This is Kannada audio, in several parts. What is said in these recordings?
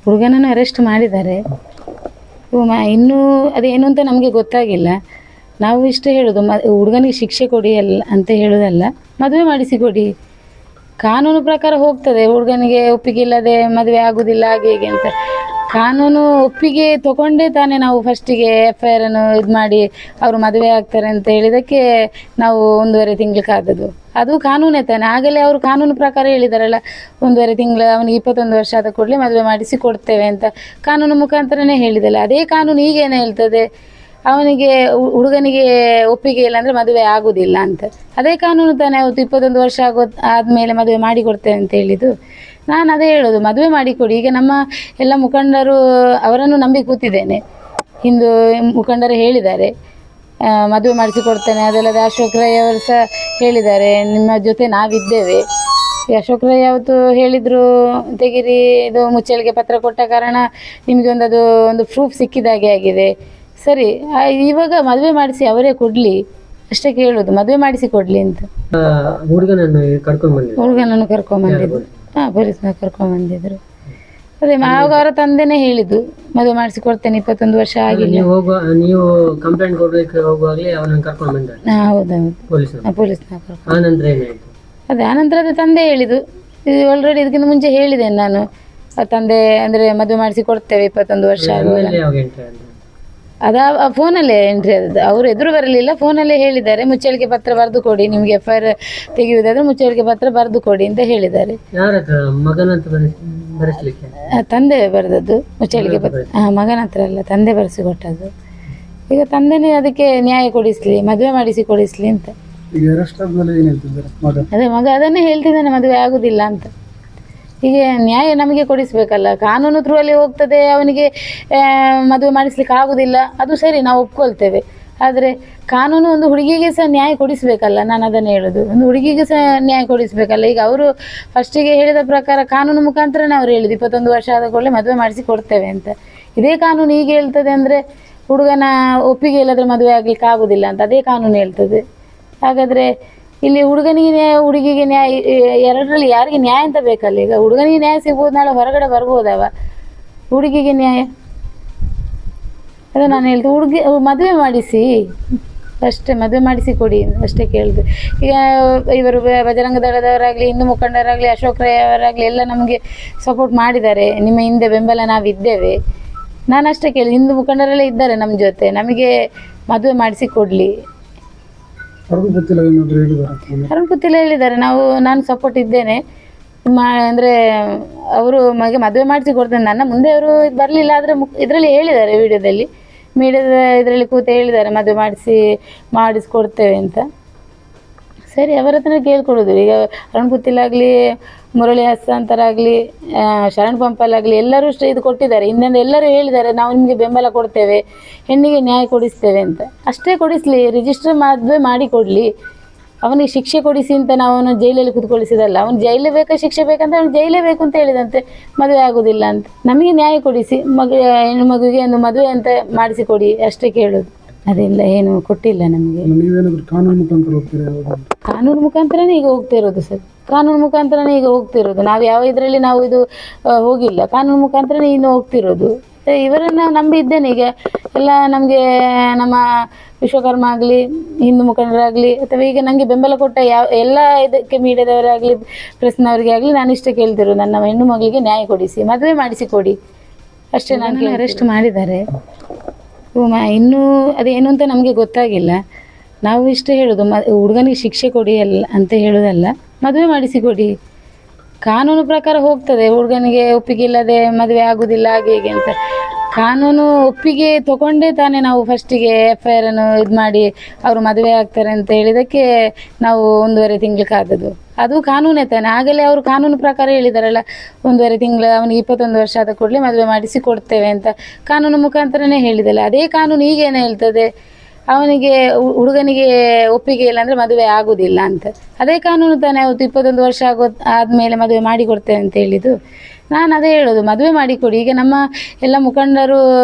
ಹುಡುಗನನ್ನು ಅರೆಸ್ಟ್ ಮಾಡಿದ್ದಾರೆ. ಇನ್ನೂ ಅದೇನು ಅಂತ ನಮಗೆ ಗೊತ್ತಾಗಿಲ್ಲ. ನಾವು ಇಷ್ಟೇ ಹೇಳೋದು, ಹುಡುಗನಿಗೆ ಶಿಕ್ಷೆ ಕೊಡಿ ಅಂತ ಹೇಳೋದಲ್ಲ, ಮದುವೆ ಮಾಡಿಸಿ ಕೊಡಿ. ಕಾನೂನು ಪ್ರಕಾರ ಹೋಗ್ತದೆ, ಹುಡುಗನಿಗೆ ಒಪ್ಪಿಗೆ ಇಲ್ಲದೆ ಮದುವೆ ಆಗೋದಿಲ್ಲ ಹಾಗೆ ಹೀಗೆ ಅಂತ. ಕಾನೂನು ಒಪ್ಪಿಗೆ ತಗೊಂಡೇ ತಾನೇ ನಾವು ಫಸ್ಟಿಗೆ FIR ಅನ್ನು ಇದು ಮಾಡಿ ಅವರು ಮದುವೆ ಆಗ್ತಾರೆ ಅಂತ ಹೇಳಿದಕ್ಕೆ ನಾವು 1.5 ತಿಂಗಳು ಕಾದದ್ದು. ಅದು ಕಾನೂನೇ ತಾನೆ. ಆಗಲೇ ಅವರು ಕಾನೂನು ಪ್ರಕಾರ ಹೇಳಿದಾರಲ್ಲ, 1.5 ತಿಂಗಳು ಅವನಿಗೆ 21 ವರ್ಷ ಆದ ಕೂಡಲೇ ಮದುವೆ ಮಾಡಿಸಿ ಕೊಡ್ತೇವೆ ಅಂತ ಕಾನೂನು ಮುಖಾಂತರನೇ ಹೇಳಿದಲ್ಲ. ಅದೇ ಕಾನೂನು ಈಗೇನು ಹೇಳ್ತದೆ, ಅವನಿಗೆ ಹುಡುಗನಿಗೆ ಒಪ್ಪಿಗೆ ಇಲ್ಲ ಅಂದರೆ ಮದುವೆ ಆಗೋದಿಲ್ಲ ಅಂತ. ಅದೇ ಕಾನೂನು ತಾನೇ ಅವತ್ತು 21 ವರ್ಷ ಆದಮೇಲೆ ಮದುವೆ ಮಾಡಿ ಕೊಡ್ತೇವೆ ಅಂತ ಹೇಳಿದ್ದು. ನಾನು ಅದೇ ಹೇಳೋದು, ಮದುವೆ ಮಾಡಿಕೊಡಿ. ಈಗ ನಮ್ಮ ಎಲ್ಲ ಮುಖಂಡರು ಅವರನ್ನು ನಂಬಿ ಕೂತಿದ್ದೇನೆ. ಹಿಂದೂ ಮುಖಂಡರು ಹೇಳಿದ್ದಾರೆ ಮದುವೆ ಮಾಡಿಸಿಕೊಡ್ತೇನೆ. ಅದಲ್ಲದೆ ಅಶೋಕ್ ರೈ ಅವರು ಸಹ ಹೇಳಿದ್ದಾರೆ, ನಿಮ್ಮ ಜೊತೆ ನಾವಿದ್ದೇವೆ. ಅಶೋಕ್ ರೈ ಅವತ್ತು ಹೇಳಿದರು, ತೆಗಿರಿ, ಇದು ಮುಚ್ಚಳಿಗೆ ಪತ್ರ ಕೊಟ್ಟ ಕಾರಣ ನಿಮಗೆ ಒಂದು ಪ್ರೂಫ್ ಸಿಕ್ಕಿದಾಗೆ ಆಗಿದೆ. ಸರಿ, ಇವಾಗ ಮದುವೆ ಮಾಡಿಸಿ ಅವರೇ ಕೊಡಲಿ ಅಷ್ಟೇ ಕೇಳೋದು, ಮದುವೆ ಮಾಡಿಸಿ ಕೊಡಲಿ ಅಂತ. ಹುಡುಗನನ್ನು ಕರ್ಕೊಂಡ್ಬಂದಿದ್ರು. ಹಾಂ, ಪೊಲೀಸ್ನ ಕರ್ಕೊಂಡ್ಬಂದಿದ್ರು. ಅದೇ ಆವಾಗ ಅವರ ತಂದೆನೇ ಹೇಳಿದ್ದು, ಮದುವೆ ಮಾಡಿಸಿ ಕೊಡ್ತೇನೆ, 21 ವರ್ಷ ಆಗಿಲ್ಲ. ನೀವು ಕಂಪ್ಲೇಂಟ್ ಕೊಡ್ಲಿಕ್ಕೆ ಹೋಗುವಾಗಲೇ ಅವನನ್ನು ಕರ್ಕೊಂಡು ಬಂದ? ಹೌದೌದು, ಪೊಲೀಸ್ನ ಆನಂತರ ಏನಾಯ್ತು? ಅದೇ ಆನಂತರ ಅದೇ ತಂದೆ ಹೇಳಿದ್ದು. ಇದು ಆಲ್ರೆಡಿ ಇದಕ್ಕಿಂತ ಮುಂಚೆ ಹೇಳಿದ್ದೇನೆ ನಾನು, ತಂದೆ ಅಂದರೆ ಮದುವೆ ಮಾಡಿಸಿ ಕೊಡ್ತೇವೆ 21 ವರ್ಷ ಆಗುವಾಗ. ಅದ ಫೋನಲ್ಲೇ ಎಂಟ್ರಿ ಆದದ್ದು, ಅವರು ಎದುರು ಬರಲಿಲ್ಲ, ಫೋನಲ್ಲೇ ಹೇಳಿದ್ದಾರೆ, ಮುಚ್ಚಳಿಕೆ ಪತ್ರ ಬರೆದು ಕೊಡಿ, ನಿಮಗೆ FIR ತೆಗೆಯುವುದಾದ್ರೆ ಮುಚ್ಚಳಿಕೆ ಪತ್ರ ಬರೆದು ಕೊಡಿ ಅಂತ ಹೇಳಿದ್ದಾರೆ. ತಂದೆ ಬರೆದದ್ದು ಮುಚ್ಚಳಿಕೆ ಪತ್ರ. ಮಗನ ಹತ್ರ ಅಲ್ಲ, ತಂದೆ ಬರೆಸಿ ಕೊಟ್ಟದ್ದು. ಈಗ ತಂದೆನೇ ಅದಕ್ಕೆ ನ್ಯಾಯ ಕೊಡಿಸ್ಲಿ, ಮದುವೆ ಮಾಡಿಸಿ ಕೊಡಿಸ್ಲಿ ಅಂತ. ಅದೇ ಮಗ ಅದನ್ನೇ ಹೇಳ್ತಿದ್ದಾನೆ, ಮದುವೆ ಆಗುದಿಲ್ಲ ಅಂತ. ಹೀಗೆ ನ್ಯಾಯ ನಮಗೆ ಕೊಡಿಸ್ಬೇಕಲ್ಲ, ಕಾನೂನು ಥ್ರೂ ಅಲ್ಲಿ ಹೋಗ್ತದೆ, ಅವನಿಗೆ ಮದುವೆ ಮಾಡಿಸ್ಲಿಕ್ಕೆ ಆಗುದಿಲ್ಲ, ಅದು ಸರಿ, ನಾವು ಒಪ್ಕೊಳ್ತೇವೆ. ಆದರೆ ಕಾನೂನು ಒಂದು ಹುಡುಗಿಗೆ ಸಹ ನ್ಯಾಯ ಕೊಡಿಸ್ಬೇಕಲ್ಲ, ನಾನು ಅದನ್ನು ಹೇಳೋದು, ಒಂದು ಹುಡುಗಿಗೆ ಸಹ ನ್ಯಾಯ ಕೊಡಿಸ್ಬೇಕಲ್ಲ. ಈಗ ಅವರು ಫಸ್ಟಿಗೆ ಹೇಳಿದ ಪ್ರಕಾರ ಕಾನೂನು ಮುಖಾಂತರನೇ ಅವ್ರು ಹೇಳಿದ್ದು 21 ವರ್ಷ ಆದ ಕೂಡಲೇ ಮದುವೆ ಮಾಡಿಸಿ ಕೊಡ್ತೇವೆ ಅಂತ. ಇದೇ ಕಾನೂನು ಈಗ ಹೇಳ್ತದೆ ಅಂದರೆ ಹುಡುಗನ ಒಪ್ಪಿಗೆ ಇಲ್ಲದ್ರೆ ಮದುವೆ ಆಗ್ಲಿಕ್ಕೆ ಆಗುದಿಲ್ಲ ಅಂತ ಅದೇ ಕಾನೂನು ಹೇಳ್ತದೆ. ಹಾಗಾದರೆ ಇಲ್ಲಿ ಹುಡುಗನಿಗೆ ನ್ಯಾಯ, ಹುಡುಗಿಗೆ ನ್ಯಾಯ, ಎರಡರಲ್ಲಿ ಯಾರಿಗೆ ನ್ಯಾಯ ಅಂತ ಬೇಕಲ್ಲ. ಈಗ ಹುಡುಗನಿಗೆ ನ್ಯಾಯ ಸಿಗ್ಬೋದು, ನಾಳೆ ಹೊರಗಡೆ ಬರ್ಬೋದವ, ಹುಡುಗಿಗೆ ನ್ಯಾಯ ಅದೇ ನಾನು ಹೇಳ್ತೀನಿ. ಮದುವೆ ಮಾಡಿಸಿ ಅಷ್ಟೇ, ಮದುವೆ ಮಾಡಿಸಿ ಕೊಡಿ ಅಷ್ಟೇ ಕೇಳಿದೆ. ಈಗ ಇವರು ಬಜರಂಗ ದಳದವರಾಗಲಿ, ಹಿಂದೂ ಮುಖಂಡರಾಗಲಿ, ಅಶೋಕ್ ರೈ ಅವರಾಗಲಿ ಎಲ್ಲ ನಮಗೆ ಸಪೋರ್ಟ್ ಮಾಡಿದ್ದಾರೆ, ನಿಮ್ಮ ಹಿಂದೆ ಬೆಂಬಲ ನಾವಿದ್ದೇವೆ. ನಾನು ಅಷ್ಟೇ ಕೇಳಿ, ಹಿಂದೂ ಮುಖಂಡರೆಲ್ಲ ಇದ್ದಾರೆ ನಮ್ಮ ಜೊತೆ, ನಮಗೆ ಮದುವೆ ಮಾಡಿಸಿ ಕೊಡಲಿ. ಗೊತ್ತಿಲ್ಲ ಹೇಳಿದ್ದಾರೆ, ನಾನು ಸಪೋರ್ಟ್ ಇದ್ದೇನೆ ಅಂದರೆ ಅವರು ಮದುವೆ ಮಾಡಿಸಿ ಕೊಡ್ತೇನೆ. ನನ್ನ ಮುಂದೆ ಅವರು ಬರಲಿಲ್ಲ, ಆದರೆ ಇದರಲ್ಲಿ ಹೇಳಿದ್ದಾರೆ, ಮೀಡಿಯಾದ ಇದರಲ್ಲಿ ಕೂತು ಹೇಳಿದ್ದಾರೆ ಮದುವೆ ಮಾಡಿಸ್ಕೊಡ್ತೇವೆ ಅಂತ. ಸರಿ, ಅವರ ಹತ್ರ ಕೇಳ್ಕೊಡೋದು. ಈಗ ಅರುಣ್ ಪುತ್ತಿಲಾಗಲಿ, ಮುರಳಿ ಹಸ್ತಾಂತರಾಗಲಿ, ಶರಣ್ ಪಂಪಲಾಗಲಿ ಎಲ್ಲರೂ ಇದು ಕೊಟ್ಟಿದ್ದಾರೆ, ಇನ್ನೊಂದು ಎಲ್ಲರೂ ಹೇಳಿದ್ದಾರೆ, ನಾವು ನಿಮಗೆ ಬೆಂಬಲ ಕೊಡ್ತೇವೆ, ಹೆಣ್ಣಿಗೆ ನ್ಯಾಯ ಕೊಡಿಸ್ತೇವೆ ಅಂತ. ಅಷ್ಟೇ ಕೊಡಿಸ್ಲಿ, ರಿಜಿಸ್ಟರ್ ಮದುವೆ ಮಾಡಿ ಕೊಡಲಿ. ಅವನಿಗೆ ಶಿಕ್ಷೆ ಕೊಡಿಸಿ ಅಂತ ನಾವು ಅವನು ಜೈಲಲ್ಲಿ ಕೂತ್ಕೊಳಿಸಿದಲ್ಲ, ಅವನು ಜೈಲೇ ಬೇಕಾ ಶಿಕ್ಷೆ ಬೇಕಂತ ಅವನು ಜೈಲೇ ಬೇಕು ಅಂತ ಹೇಳಿದಂತೆ, ಮದುವೆ ಆಗೋದಿಲ್ಲ ಅಂತ. ನಮಗೆ ನ್ಯಾಯ ಕೊಡಿಸಿ, ಹೆಣ್ಣು ಮಗುವಿಗೆ ಒಂದು ಮದುವೆ ಅಂತ ಮಾಡಿಸಿ ಕೊಡಿ ಅಷ್ಟೇ ಕೇಳೋದು. ಅದೆಲ್ಲ ಏನು ಕೊಟ್ಟಿಲ್ಲ ನಮಗೆ. ಕಾನೂನು ಮುಖಾಂತರನೇ ಈಗ ಹೋಗ್ತಿರೋದು ಸರ್, ಕಾನೂನು ಮುಖಾಂತರನೇ ಈಗ ಹೋಗ್ತಿರೋದು. ನಾವು ಯಾವ ಇದರಲ್ಲಿ ನಾವು ಇದು ಹೋಗಿಲ್ಲ, ಕಾನೂನು ಮುಖಾಂತರನೇ ಇನ್ನು ಹೋಗ್ತಿರೋದು. ಇವರನ್ನು ನಂಬಿ ಇದ್ದೇನೆ. ಈಗ ಎಲ್ಲ ನಮಗೆ ನಮ್ಮ ವಿಶ್ವಕರ್ಮ ಆಗಲಿ, ಹಿಂದೂ ಮುಖಂಡರಾಗಲಿ, ಅಥವಾ ಈಗ ನನಗೆ ಬೆಂಬಲ ಕೊಟ್ಟ ಎಲ್ಲ ಇದಕ್ಕೆ ಮೀಡಿಯಾದವರಾಗಲಿ, ಪ್ರೆಸ್ನವರಿಗೆ ಆಗಲಿ ನಾನು ಇಷ್ಟೇ ಕೇಳ್ತಿರೋದು, ನನ್ನ ಹೆಣ್ಣು ಮಗಳಿಗೆ ನ್ಯಾಯ ಕೊಡಿಸಿ, ಮದುವೆ ಮಾಡಿಸಿ ಕೊಡಿ ಅಷ್ಟೇ. ನಾನು ಅರೆಸ್ಟ್ ಮಾಡಿದ್ದಾರೆ, ಇನ್ನೂ ಅದೇನು ಅಂತ ನಮಗೆ ಗೊತ್ತಾಗಿಲ್ಲ. ನಾವು ಇಷ್ಟೇ ಹೇಳೋದು, ಹುಡುಗನಿಗೆ ಶಿಕ್ಷೆ ಕೊಡಿ ಅಂತ ಹೇಳೋದಲ್ಲ, ಮದುವೆ ಮಾಡಿಸಿ ಕೊಡಿ. ಕಾನೂನು ಪ್ರಕಾರ ಹೋಗ್ತದೆ, ಹುಡುಗನಿಗೆ ಒಪ್ಪಿಗೆ ಇಲ್ಲದೆ ಮದುವೆ ಆಗೋದಿಲ್ಲ ಹಾಗೆ ಹೀಗೆ ಅಂತ. ಕಾನೂನು ಒಪ್ಪಿಗೆ ತಗೊಂಡೇ ತಾನೇ ನಾವು ಫಸ್ಟಿಗೆ FIR ಅನ್ನು ಇದು ಮಾಡಿ ಅವರು ಮದುವೆ ಆಗ್ತಾರೆ ಅಂತ ಹೇಳಿದಕ್ಕೆ ನಾವು 1.5 ತಿಂಗಳು ಕಾದದ್ದು. ಅದು ಕಾನೂನೇ ತಾನೆ. ಆಗಲೇ ಅವರು ಕಾನೂನು ಪ್ರಕಾರ ಹೇಳಿದಾರಲ್ಲ, 1.5 ತಿಂಗಳು ಅವನಿಗೆ 21 ವರ್ಷ ಆದ ಕೂಡಲೇ ಮದುವೆ ಮಾಡಿಸಿ ಕೊಡ್ತೇವೆ ಅಂತ ಕಾನೂನು ಮುಖಾಂತರನೇ ಹೇಳಿದಲ್ಲ. ಅದೇ ಕಾನೂನು ಈಗೇನು ಹೇಳ್ತದೆ, ಅವನಿಗೆ ಹುಡುಗನಿಗೆ ಒಪ್ಪಿಗೆ ಇಲ್ಲ ಅಂದರೆ ಮದುವೆ ಆಗೋದಿಲ್ಲ ಅಂತ. ಅದೇ ಕಾನೂನು ತಾನೇ ಅವತ್ತು 21 ವರ್ಷ ಆದಮೇಲೆ ಮದುವೆ ಮಾಡಿ ಕೊಡ್ತೇವೆ ಅಂತ ಹೇಳಿದ್ದು. ನಾನು ಅದೇ ಹೇಳೋದು, ಮದುವೆ ಮಾಡಿಕೊಡಿ. ಈಗ ನಮ್ಮ ಎಲ್ಲ ಮುಖಂಡರು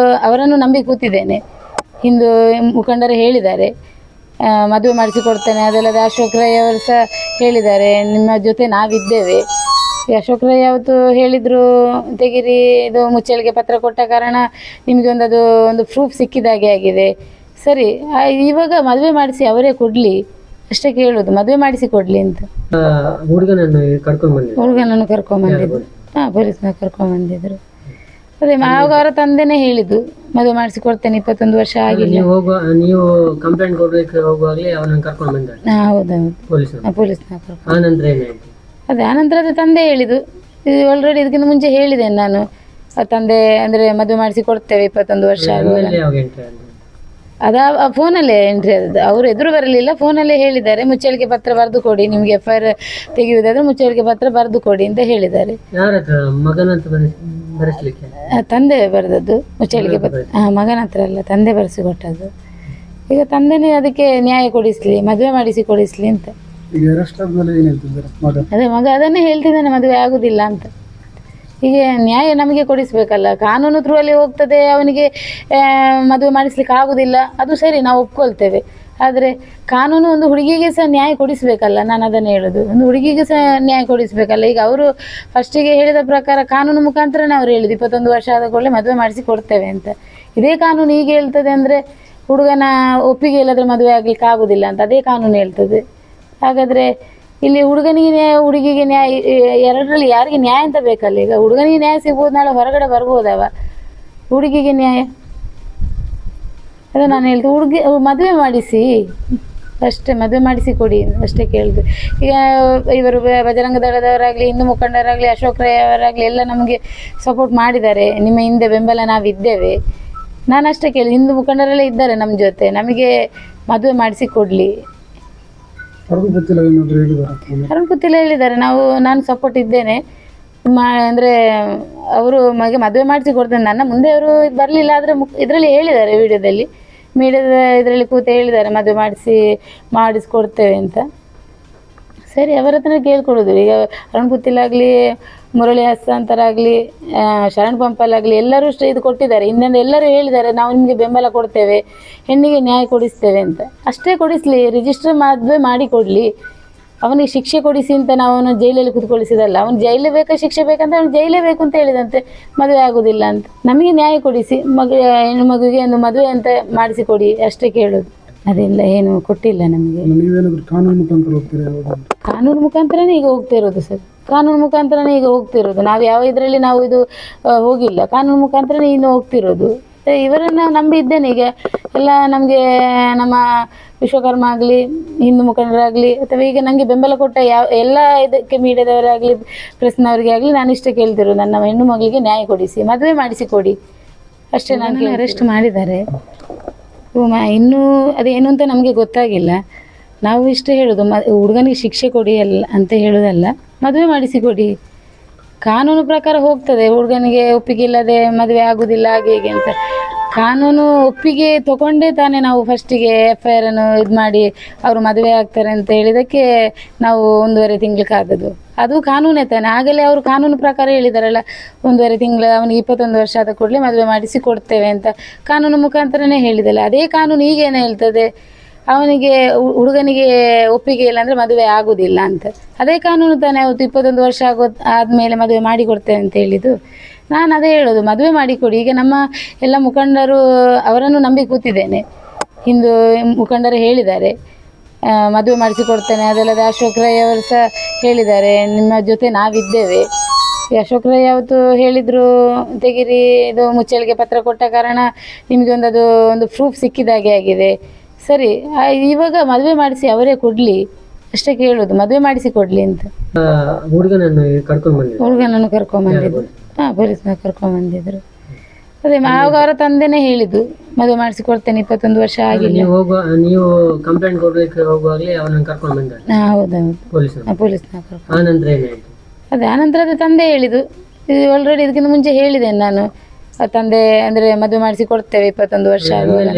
ಅವರನ್ನು ನಂಬಿ ಕೂತಿದ್ದೇನೆ, ಹಿಂದೂ ಮುಖಂಡರು ಹೇಳಿದ್ದಾರೆ ಮದುವೆ ಮಾಡಿಸಿ ಕೊಡ್ತೇನೆ. ಅದಲ್ಲದೆ ಅಶೋಕ್ ರೈ ಅವರು ಸಹ ಹೇಳಿದ್ದಾರೆ, ನಿಮ್ಮ ಜೊತೆ ನಾವಿದ್ದೇವೆ. ಈ ಅಶೋಕ್ ರೈ ಯಾವತ್ತು ಹೇಳಿದ್ರು ತೆಗಿರಿ, ಇದು ಮುಚ್ಚಳಿಕೆ ಪತ್ರ ಕೊಟ್ಟ ಕಾರಣ ನಿಮಗೆ ಒಂದು ಪ್ರೂಫ್ ಸಿಕ್ಕಿದಾಗೆ ಆಗಿದೆ. ಸರಿ, ಇವಾಗ ಮದುವೆ ಮಾಡಿಸಿ ಅವರೇ ಕೊಡ್ಲಿ ಅಷ್ಟೇ ಕೇಳೋದು, ಮದುವೆ ಮಾಡಿಸಿ ಕೊಡ್ಲಿ ಅಂತ. ಹುಡುಗನನ್ನು ಕರ್ಕೊಂಡ್ಬಂದಿದ್ರು. ಪೊಲೀಸ್ನ ಕರ್ಕೊಂಡ್ಬಂದಿದ್ರು. ಅದೇ ಆವಾಗ ಅವರ ತಂದೆನೇ ಹೇಳಿದ್ದು ಮದುವೆ ಮಾಡಿಸಿ ಕೊಡ್ತೇನೆ, 21 ವರ್ಷ ಆಗಿಲ್ಲ. ನೀವು ಕಂಪ್ಲೇಂಟ್ ಕೊಡ್ಲಿಕ್ಕೆ ಹೋಗುವಾಗಲೇ ಅವನನ್ನು ಕರ್ಕೊಂಡು ಬಂದ? ಹೌದೌದು, ಪೊಲೀಸ್ನ ಕರ್ಕೊಂಡು. ಆನಂತರ ಏನಾಯ್ತು? ಅದೇ ಆನಂತರ ಅದು ತಂದೆ ಹೇಳಿದ್ದು. ಇದು ಆಲ್ರೆಡಿ ಇದಕ್ಕಿಂತ ಮುಂಚೆ ಹೇಳಿದ್ದೇನೆ ನಾನು, ತಂದೆ ಅಂದ್ರೆ ಮದುವೆ ಮಾಡಿಸಿ ಕೊಡ್ತೇವೆ 21 ವರ್ಷ ಆಗುವಾಗ. ಅದ ಫೋನಲ್ಲೇ ಎಂಟ್ರಿ ಆದದ್ದು, ಅವರು ಎದುರು ಬರಲಿಲ್ಲ, ಫೋನಲ್ಲೇ ಹೇಳಿದ್ದಾರೆ ಮುಚ್ಚಳಿಕೆ ಪತ್ರ ಬರೆದು ಕೊಡಿ, ನಿಮ್ಗೆ FIR ತೆಗೆಯುವುದಾದ್ರೆ ಮುಚ್ಚಳಿಕೆ ಪತ್ರ ಬರೆದು ಕೊಡಿ ಅಂತ ಹೇಳಿದ್ದಾರೆ. ತಂದೆ ಬರೆದದ್ದು ಮುಚ್ಚಳಿಕೆ ಪತ್ರ. ಮಗನ ಹತ್ರ ಅಲ್ಲ, ತಂದೆ ಬರೆಸಿ ಕೊಟ್ಟದ್ದು. ಈಗ ತಂದೆನೇ ಅದಕ್ಕೆ ನ್ಯಾಯ ಕೊಡಿಸ್ಲಿ, ಮದುವೆ ಮಾಡಿಸಿ ಕೊಡಿಸ್ಲಿ ಅಂತ. ಅದೇ ಮಗ ಅದನ್ನೇ ಹೇಳ್ತಿದ್ದಾನೆ, ಮದುವೆ ಆಗುದಿಲ್ಲ ಅಂತ. ಈಗ ನ್ಯಾಯ ನಮಗೆ ಕೊಡಿಸ್ಬೇಕಲ್ಲ, ಕಾನೂನು ಥ್ರೂ ಅಲ್ಲಿ ಹೋಗ್ತದೆ, ಅವನಿಗೆ ಮದುವೆ ಮಾಡಿಸ್ಲಿಕ್ಕೆ ಆಗುದಿಲ್ಲ, ಅದು ಸರಿ, ನಾವು ಒಪ್ಕೊಳ್ತೇವೆ. ಆದರೆ ಕಾನೂನು ಒಂದು ಹುಡುಗಿಗೆ ಸಹ ನ್ಯಾಯ ಕೊಡಿಸ್ಬೇಕಲ್ಲ, ನಾನು ಅದನ್ನು ಹೇಳೋದು, ಒಂದು ಹುಡುಗಿಗೆ ಸಹ ನ್ಯಾಯ ಕೊಡಿಸ್ಬೇಕಲ್ಲ. ಈಗ ಅವರು ಫಸ್ಟಿಗೆ ಹೇಳಿದ ಪ್ರಕಾರ ಕಾನೂನು ಮುಖಾಂತರನೇ ಅವ್ರು ಹೇಳಿದ್ದು 21 ವರ್ಷ ಆದ ಕೂಡಲೇ ಮದುವೆ ಮಾಡಿಸಿ ಕೊಡ್ತೇವೆ ಅಂತ. ಇದೇ ಕಾನೂನು ಈಗ ಹೇಳ್ತದೆ ಅಂದರೆ ಹುಡುಗನ ಒಪ್ಪಿಗೆ ಇಲ್ಲದ್ರೆ ಮದುವೆ ಆಗ್ಲಿಕ್ಕೆ ಆಗುದಿಲ್ಲ ಅಂತ ಅದೇ ಕಾನೂನು ಹೇಳ್ತದೆ. ಹಾಗಾದರೆ ಇಲ್ಲಿ ಹುಡುಗನಿಗೆ ನ್ಯಾಯ, ಹುಡುಗಿಗೆ ನ್ಯಾಯ, ಎರಡರಲ್ಲಿ ಯಾರಿಗೆ ನ್ಯಾಯ ಅಂತ ಬೇಕಲ್ಲ. ಈಗ ಹುಡುಗನಿಗೆ ನ್ಯಾಯ ಸಿಗ್ಬೋದು, ನಾಳೆ ಹೊರಗಡೆ ಬರ್ಬೋದವ, ಹುಡುಗಿಗೆ ನ್ಯಾಯ ಅದೇ ನಾನು ಹೇಳ್ದು. ಮದುವೆ ಮಾಡಿಸಿ ಅಷ್ಟೇ, ಮದುವೆ ಮಾಡಿಸಿ ಕೊಡಿ ಅಷ್ಟೇ ಕೇಳಿದ್ದು. ಈಗ ಇವರು ಬಜರಂಗ ದಳದವರಾಗಲಿ, ಹಿಂದೂ ಮುಖಂಡರಾಗಲಿ, ಅಶೋಕ್ ರೈ ಅವರಾಗಲಿ ಎಲ್ಲ ನಮಗೆ ಸಪೋರ್ಟ್ ಮಾಡಿದ್ದಾರೆ, ನಿಮ್ಮ ಹಿಂದೆ ಬೆಂಬಲ ನಾವಿದ್ದೇವೆ. ನಾನು ಅಷ್ಟೇ ಕೇಳಿ, ಹಿಂದೂ ಮುಖಂಡರೆಲ್ಲ ಇದ್ದಾರೆ ನಮ್ಮ ಜೊತೆ, ನಮಗೆ ಮದುವೆ ಮಾಡಿಸಿ ಕೊಡಲಿ. ಅರುಣ್ ಕುತ್ತಿಲ ಹೇಳಿದ್ದಾರೆ, ನಾನು ಸಪೋರ್ಟ್ ಇದ್ದೇನೆ ಅಂದರೆ ಅವರು ಮದುವೆ ಮಾಡಿಸಿ ಕೊಡ್ತೇನೆ. ನನ್ನ ಮುಂದೆ ಅವರು ಬರಲಿಲ್ಲ, ಆದರೆ ಇದರಲ್ಲಿ ಹೇಳಿದ್ದಾರೆ, ಮೀಡಿಯಾದ ಇದರಲ್ಲಿ ಕೂತು ಹೇಳಿದ್ದಾರೆ ಮದುವೆ ಮಾಡಿಸ್ಕೊಡ್ತೇವೆ ಅಂತ. ಸರಿ, ಅವರ ಹತ್ರ ಕೇಳ್ಕೊಡೋದು. ಈಗ ಅರುಣ್ ಕುತ್ತಿಲ ಆಗಲಿ, ಮುರಳಿ ಹಸ್ತಾಂತರಾಗಲಿ, ಶರಣ್ ಪಂಪಲಾಗಲಿ ಎಲ್ಲರೂ ಇದು ಕೊಟ್ಟಿದ್ದಾರೆ, ಇನ್ನೊಂದು ಎಲ್ಲರೂ ಹೇಳಿದ್ದಾರೆ ನಾವು ನಿಮಗೆ ಬೆಂಬಲ ಕೊಡ್ತೇವೆ, ಹೆಣ್ಣಿಗೆ ನ್ಯಾಯ ಕೊಡಿಸ್ತೇವೆ ಅಂತ. ಅಷ್ಟೇ ಕೊಡಿಸ್ಲಿ, ರಿಜಿಸ್ಟರ್ ಮದುವೆ ಮಾಡಿ ಕೊಡಲಿ, ಅವನಿಗೆ ಶಿಕ್ಷೆ ಕೊಡಿಸಿ ಅಂತ ನಾವು ಅವನು ಜೈಲಲ್ಲಿ ಕೂತ್ಕೊಳಿಸಿದಲ್ಲ. ಅವನು ಜೈಲೇ ಬೇಕಾ ಶಿಕ್ಷೆ ಬೇಕಂತ ಅವ್ನು ಜೈಲೇ ಬೇಕು ಅಂತ ಹೇಳಿದಂತೆ, ಮದುವೆ ಆಗೋದಿಲ್ಲ ಅಂತ. ನಮಗೆ ನ್ಯಾಯ ಕೊಡಿಸಿ, ಹೆಣ್ಣು ಮಗುವಿಗೆ ಒಂದು ಮದುವೆ ಅಂತ ಮಾಡಿಸಿ ಕೊಡಿ ಅಷ್ಟೇ ಕೇಳೋದು. ಅದೆಲ್ಲ ಏನು ಕೊಟ್ಟಿಲ್ಲ ನಮಗೆ. ಕಾನೂನು ಮುಖಾಂತರನೇ ಈಗ ಹೋಗ್ತಿರೋದು ಸರ್, ಕಾನೂನು ಮುಖಾಂತರನೇ ಈಗ ಹೋಗ್ತಿರೋದು. ನಾವು ಯಾವ ಇದರಲ್ಲಿ ನಾವು ಇದು ಹೋಗಿಲ್ಲ, ಕಾನೂನು ಮುಖಾಂತರನೇ ಇನ್ನು ಹೋಗ್ತಿರೋದು. ಇವರನ್ನು ನಂಬಿದ್ದೇನೆ. ಈಗ ಎಲ್ಲ ನಮಗೆ ನಮ್ಮ ವಿಶ್ವಕರ್ಮ ಆಗಲಿ, ಹಿಂದೂ ಮುಖಂಡರಾಗಲಿ, ಅಥವಾ ಈಗ ನನಗೆ ಬೆಂಬಲ ಕೊಟ್ಟ ಎಲ್ಲ ಇದಕ್ಕೆ ಮೀಡಿಯಾದವರಾಗಲಿ, ಪ್ರೆಸ್ನವರಿಗೆ ಆಗಲಿ ನಾನು ಇಷ್ಟೇ ಕೇಳ್ತಿರೋದು, ನನ್ನ ಹೆಣ್ಣು ಮಗಳಿಗೆ ನ್ಯಾಯ ಕೊಡಿಸಿ, ಮದುವೆ ಮಾಡಿಸಿ ಕೊಡಿ ಅಷ್ಟೇ. ನನಗೆ ಅರೆಸ್ಟ್ ಮಾಡಿದ್ದಾರೆ, ಇನ್ನೂ ಅದೇನು ಅಂತ ನಮಗೆ ಗೊತ್ತಾಗಿಲ್ಲ. ನಾವು ಇಷ್ಟೇ ಹೇಳೋದು, ಹುಡುಗನಿಗೆ ಶಿಕ್ಷೆ ಕೊಡಿ ಅಂತ ಹೇಳೋದಲ್ಲ, ಮದುವೆ ಮಾಡಿಸಿ ಕೊಡಿ. ಕಾನೂನು ಪ್ರಕಾರ ಹೋಗ್ತದೆ, ಹುಡುಗನಿಗೆ ಒಪ್ಪಿಗೆ ಇಲ್ಲದೆ ಮದುವೆ ಆಗೋದಿಲ್ಲ ಹಾಗೆ ಹೀಗೆ ಅಂತ. ಕಾನೂನು ಒಪ್ಪಿಗೆ ತಗೊಂಡೇ ತಾನೇ ನಾವು ಫಸ್ಟಿಗೆ FIR ಅನ್ನು ಇದು ಮಾಡಿ ಅವರು ಮದುವೆ ಆಗ್ತಾರೆ ಅಂತ ಹೇಳಿದಕ್ಕೆ ನಾವು 1.5 ತಿಂಗಳಕ್ಕಾಗೋದು. ಅದು ಕಾನೂನೇ ತಾನೆ. ಆಗಲೇ ಅವರು ಕಾನೂನು ಪ್ರಕಾರ ಹೇಳಿದಾರಲ್ಲ, 1.5 ತಿಂಗಳು ಅವನಿಗೆ 21 ವರ್ಷ ಆದ ಕೂಡಲೇ ಮದುವೆ ಮಾಡಿಸಿ ಕೊಡ್ತೇವೆ ಅಂತ ಕಾನೂನು ಮುಖಾಂತರನೇ ಹೇಳಿದಲ್ಲ. ಅದೇ ಕಾನೂನು ಈಗೇನು ಹೇಳ್ತದೆ, ಅವನಿಗೆ ಹುಡುಗನಿಗೆ ಒಪ್ಪಿಗೆ ಇಲ್ಲ ಅಂದರೆ ಮದುವೆ ಆಗೋದಿಲ್ಲ ಅಂತ. ಅದೇ ಕಾನೂನು ತಾನೇ ಅವತ್ತು 21 ವರ್ಷ ಆದಮೇಲೆ ಮದುವೆ ಮಾಡಿ ಕೊಡ್ತೇವೆ ಅಂತ ಹೇಳಿದ್ದು. ನಾನು ಅದೇ ಹೇಳೋದು, ಮದುವೆ ಮಾಡಿಕೊಡಿ. ಈಗ ನಮ್ಮ ಎಲ್ಲ ಮುಖಂಡರು ಅವರನ್ನು ನಂಬಿ ಕೂತಿದ್ದೇನೆ, ಹಿಂದೂ ಮುಖಂಡರು ಹೇಳಿದ್ದಾರೆ ಮದುವೆ ಮಾಡಿಸಿಕೊಡ್ತೇನೆ. ಅದಲ್ಲದೆ ಅಶೋಕ್ ರೈ ಅವರು ಸಹ ಹೇಳಿದ್ದಾರೆ ನಿಮ್ಮ ಜೊತೆ ನಾವಿದ್ದೇವೆ. ಅಶೋಕ್ ರೈ ಯಾವತ್ತು ಹೇಳಿದ್ರು ತೆಗಿರಿ, ಇದು ಮುಚ್ಚಳಿಕೆ ಪತ್ರ ಕೊಟ್ಟ ಕಾರಣ ನಿಮಗೆ ಒಂದು ಪ್ರೂಫ್ ಸಿಕ್ಕಿದಾಗೆ ಆಗಿದೆ. ಸರಿ, ಇವಾಗ ಮದುವೆ ಮಾಡಿಸಿ ಅವರೇ ಕೊಡ್ಲಿ ಅಷ್ಟೇ ಕೇಳೋದು, ಮದುವೆ ಮಾಡಿಸಿ ಕೊಡ್ಲಿ ಅಂತ. ಹುಡುಗನನ್ನು ಕರ್ಕೊಂಡ್ಬಂದಿದ್ರು. ಪೊಲೀಸ್ನ ಕರ್ಕೊಂಡ್ಬಂದಿದ್ರು. ಅದೇ ಆವಾಗ ಅವರ ತಂದೆನೇ ಹೇಳಿದ್ದು ಮದುವೆ ಮಾಡಿಸಿ ಕೊಡ್ತೇನೆ, 21 ವರ್ಷ ಆಗಿಲ್ಲ. ನೀವು ಕಂಪ್ಲೇಂಟ್ ಕೊಡ್ಲಿಕ್ಕೆ ಹೋಗುವಾಗಲೇ ಅವನನ್ನು ಕರ್ಕೊಂಡು ಬಂದ? ಹೌದೌದು, ಪೊಲೀಸ್ನ ಕರ್ಕೊಂಡು. ಆನಂತರ ಏನಾಯ್ತು? ಅದೇ ಆನಂತರ ಅದು ತಂದೆ ಹೇಳಿದ್ದು. ಇದು ಆಲ್ರೆಡಿ ಇದಕ್ಕಿಂತ ಮುಂಚೆ ಹೇಳಿದ್ದೇನೆ ನಾನು, ತಂದೆ ಅಂದರೆ ಮದುವೆ ಮಾಡಿಸಿ ಕೊಡ್ತೇವೆ 21 ವರ್ಷ ಆಗುವಾಗ.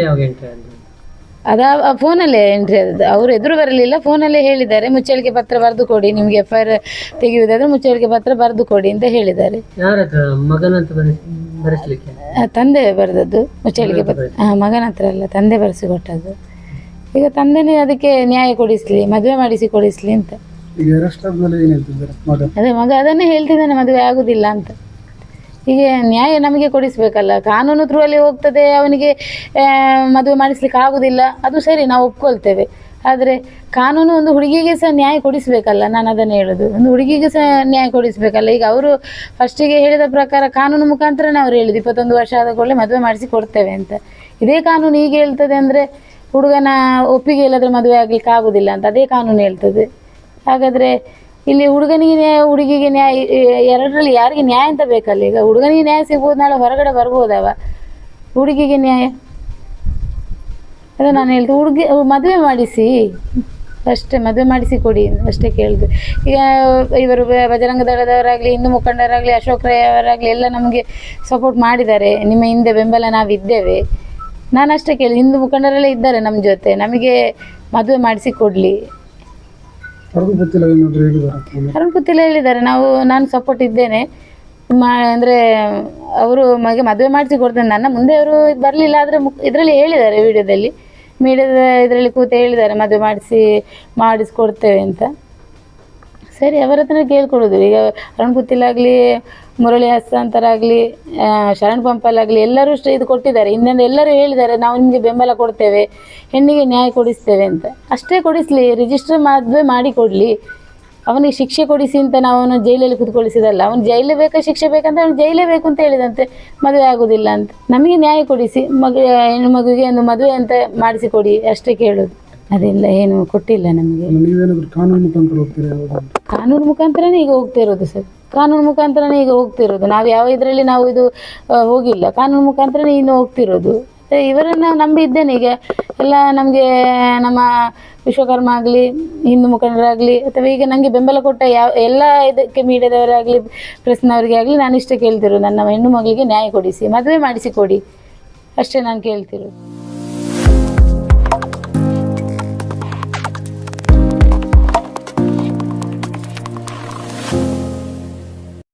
ಅದ ಫೋನಲ್ಲೇ ಎಂಟ್ರಿ ಆದದ್ದು, ಅವರು ಎದುರು ಬರಲಿಲ್ಲ, ಫೋನಲ್ಲೇ ಹೇಳಿದ್ದಾರೆ ಮುಚ್ಚಳಿಕೆ ಪತ್ರ ಬರೆದು ಕೊಡಿ, ನಿಮಗೆ FIR ತೆಗೆಯುವುದಾದ್ರೆ ಮುಚ್ಚಳಿಕೆ ಪತ್ರ ಬರೆದು ಕೊಡಿ ಅಂತ ಹೇಳಿದ್ದಾರೆ. ತಂದೆ ಬರೆದದ್ದು ಮುಚ್ಚಳಿಕೆ ಪತ್ರ. ಮಗನ ಹತ್ರ ಅಲ್ಲ, ತಂದೆ ಬರೆಸಿ ಕೊಟ್ಟದ್ದು. ಈಗ ತಂದೆನೇ ಅದಕ್ಕೆ ನ್ಯಾಯ ಕೊಡಿಸ್ಲಿ, ಮದುವೆ ಮಾಡಿಸಿ ಕೊಡಿಸ್ಲಿ ಅಂತ. ಈಗ ಅರೆಸ್ಟ್ ಆದ್ಮೇಲೆ ಏನು ಹೇಳ್ತಿದ್ದಾರೆ ಮಗ? ಅದೇ ಮಗ ಅದನ್ನೇ ಹೇಳ್ತಿದ್ದಾನೆ, ಮದುವೆ ಆಗುದಿಲ್ಲ ಅಂತ. ಈಗ ನ್ಯಾಯ ನಮಗೆ ಕೊಡಿಸ್ಬೇಕಲ್ಲ, ಕಾನೂನು ಥ್ರೂ ಅಲ್ಲಿ ಹೋಗ್ತದೆ, ಅವನಿಗೆ ಮದುವೆ ಮಾಡಿಸ್ಲಿಕ್ಕೆ ಆಗುದಿಲ್ಲ, ಅದು ಸರಿ, ನಾವು ಒಪ್ಕೊಳ್ತೇವೆ. ಆದರೆ ಕಾನೂನು ಒಂದು ಹುಡುಗಿಗೆ ಸಹ ನ್ಯಾಯ ಕೊಡಿಸ್ಬೇಕಲ್ಲ, ನಾನು ಅದನ್ನು ಹೇಳೋದು, ಒಂದು ಹುಡುಗಿಗೆ ಸಹ ನ್ಯಾಯ ಕೊಡಿಸ್ಬೇಕಲ್ಲ. ಈಗ ಅವರು ಫಸ್ಟಿಗೆ ಹೇಳಿದ ಪ್ರಕಾರ ಕಾನೂನು ಮುಖಾಂತರನೇ ಅವ್ರು ಹೇಳಿದ್ದು 21 ವರ್ಷ ಆದ ಕೂಡಲೇ ಮದುವೆ ಮಾಡಿಸಿ ಕೊಡ್ತೇವೆ ಅಂತ. ಇದೇ ಕಾನೂನು ಈಗ ಹೇಳ್ತದೆ ಅಂದರೆ ಹುಡುಗನ ಒಪ್ಪಿಗೆ ಇಲ್ಲದ್ರೆ ಮದುವೆ ಆಗ್ಲಿಕ್ಕೆ ಆಗುದಿಲ್ಲ ಅಂತ ಅದೇ ಕಾನೂನು ಹೇಳ್ತದೆ. ಹಾಗಾದರೆ ಇಲ್ಲಿ ಹುಡುಗನಿಗೆ ನ್ಯಾಯ, ಹುಡುಗಿಗೆ ನ್ಯಾಯ, ಎರಡರಲ್ಲಿ ಯಾರಿಗೆ ನ್ಯಾಯ ಅಂತ ಬೇಕಲ್ಲ. ಈಗ ಹುಡುಗನಿಗೆ ನ್ಯಾಯ ಸಿಗ್ಬೋದು, ನಾಳೆ ಹೊರಗಡೆ ಬರ್ಬೋದವ, ಹುಡುಗಿಗೆ ನ್ಯಾಯ ಅದೇ ನಾನು ಹೇಳ್ದೆ, ಹುಡುಗಿ ಮದುವೆ ಮಾಡಿಸಿ, ಅಷ್ಟೇ ಮದುವೆ ಮಾಡಿಸಿ ಕೊಡಿ ಅಷ್ಟೇ ಕೇಳಿದೆ. ಈಗ ಇವರು ಬಜರಂಗ ದಳದವರಾಗಲಿ, ಹಿಂದೂ ಮುಖಂಡರಾಗಲಿ, ಅಶೋಕ್ ರೈ ಅವರಾಗಲಿ ಎಲ್ಲ ನಮಗೆ ಸಪೋರ್ಟ್ ಮಾಡಿದ್ದಾರೆ, ನಿಮ್ಮ ಹಿಂದೆ ಬೆಂಬಲ ನಾವಿದ್ದೇವೆ. ನಾನು ಅಷ್ಟೇ ಕೇಳಿ, ಹಿಂದೂ ಮುಖಂಡರೆಲ್ಲ ಇದ್ದಾರೆ ನಮ್ಮ ಜೊತೆ, ನಮಗೆ ಮದುವೆ ಮಾಡಿಸಿ ಕೊಡಲಿ. ಅರುಣ್ ಹೇಳಿದ್ದಾರೆ, ನಾನು ಸಪೋರ್ಟ್ ಇದ್ದೇನೆ ಅಂದರೆ ಅವರು ಮದುವೆ ಮಾಡಿಸಿ ಕೊಡ್ತೇನೆ. ನನ್ನ ಮುಂದೆ ಅವರು ಬರಲಿಲ್ಲ ಆದರೆ ಇದರಲ್ಲಿ ಹೇಳಿದ್ದಾರೆ, ವಿಡಿಯೋದಲ್ಲಿ ಮೀಡಿಯಾದ ಇದರಲ್ಲಿ ಕೂತು ಹೇಳಿದ್ದಾರೆ ಮದುವೆ ಮಾಡಿಸ್ಕೊಡ್ತೇವೆ ಅಂತ. ಸರಿ, ಅವರ ಹತ್ರ ಕೇಳ್ಕೊಡೋದು. ಈಗ ಅರುಣ್ ಆಗಲಿ, ಮುರಳಿ ಹಸ್ತಾಂತರಾಗಲಿ, ಶರಣ್ ಪಂಪಲಾಗಲಿ ಎಲ್ಲರೂ ಇದು ಕೊಟ್ಟಿದ್ದಾರೆ, ಹಿಂದಿಂದ ಎಲ್ಲರೂ ಹೇಳಿದ್ದಾರೆ ನಾವು ನಿಮಗೆ ಬೆಂಬಲ ಕೊಡ್ತೇವೆ, ಹೆಣ್ಣಿಗೆ ನ್ಯಾಯ ಕೊಡಿಸ್ತೇವೆ ಅಂತ. ಅಷ್ಟೇ ಕೊಡಿಸಲಿ, ರಿಜಿಸ್ಟರ್ ಮದುವೆ ಮಾಡಿ ಕೊಡಲಿ, ಅವನಿಗೆ ಶಿಕ್ಷೆ ಕೊಡಿಸಿ ಅಂತ ನಾವು ಅವನು ಜೈಲಲ್ಲಿ ಕೂತ್ಕೊಳಿಸಿದಲ್ಲ. ಅವನು ಜೈಲು ಬೇಕಾ ಶಿಕ್ಷೆ ಬೇಕಂತ ಅವನು ಜೈಲೇ ಬೇಕು ಅಂತ ಹೇಳಿದಂತೆ, ಮದುವೆ ಆಗೋದಿಲ್ಲ ಅಂತ. ನಮಗೆ ನ್ಯಾಯ ಕೊಡಿಸಿ, ಹೆಣ್ಣು ಮಗುವಿಗೆ ಒಂದು ಮದುವೆ ಅಂತ ಮಾಡಿಸಿ ಕೊಡಿ ಅಷ್ಟೇ ಕೇಳೋದು. ಅದೆಲ್ಲ ಏನು ಕೊಟ್ಟಿಲ್ಲ ನಮಗೆ. ಕಾನೂನು ಮುಖಾಂತರನೇ ಈಗ ಹೋಗ್ತಿರೋದು ಸರ್, ಕಾನೂನು ಮುಖಾಂತರನೇ ಈಗ ಹೋಗ್ತಿರೋದು. ನಾವು ಯಾವ ಇದರಲ್ಲಿ ನಾವು ಇದು ಹೋಗಿಲ್ಲ, ಕಾನೂನು ಮುಖಾಂತರನೇ ಇನ್ನು ಹೋಗ್ತಿರೋದು. ಇವರನ್ನು ನಂಬಿದ್ದೇನೆ. ಈಗ ಎಲ್ಲ ನಮಗೆ ನಮ್ಮ ವಿಶ್ವಕರ್ಮ ಆಗಲಿ, ಹಿಂದೂ ಮುಖಂಡರಾಗಲಿ, ಅಥವಾ ಈಗ ನನಗೆ ಬೆಂಬಲ ಕೊಟ್ಟ ಎಲ್ಲ ಇದಕ್ಕೆ ಮೀಡಿಯಾದವರಾಗಲಿ, ಪ್ರೆಸ್ನವರಿಗೆ ಆಗಲಿ ನಾನು ಇಷ್ಟೇ ಕೇಳ್ತಿರೋದು, ನನ್ನ ಹೆಣ್ಣು ಮಗಳಿಗೆ ನ್ಯಾಯ ಕೊಡಿಸಿ, ಮದುವೆ ಮಾಡಿಸಿ ಕೊಡಿ ಅಷ್ಟೇ ನಾನು ಕೇಳ್ತಿರೋದು.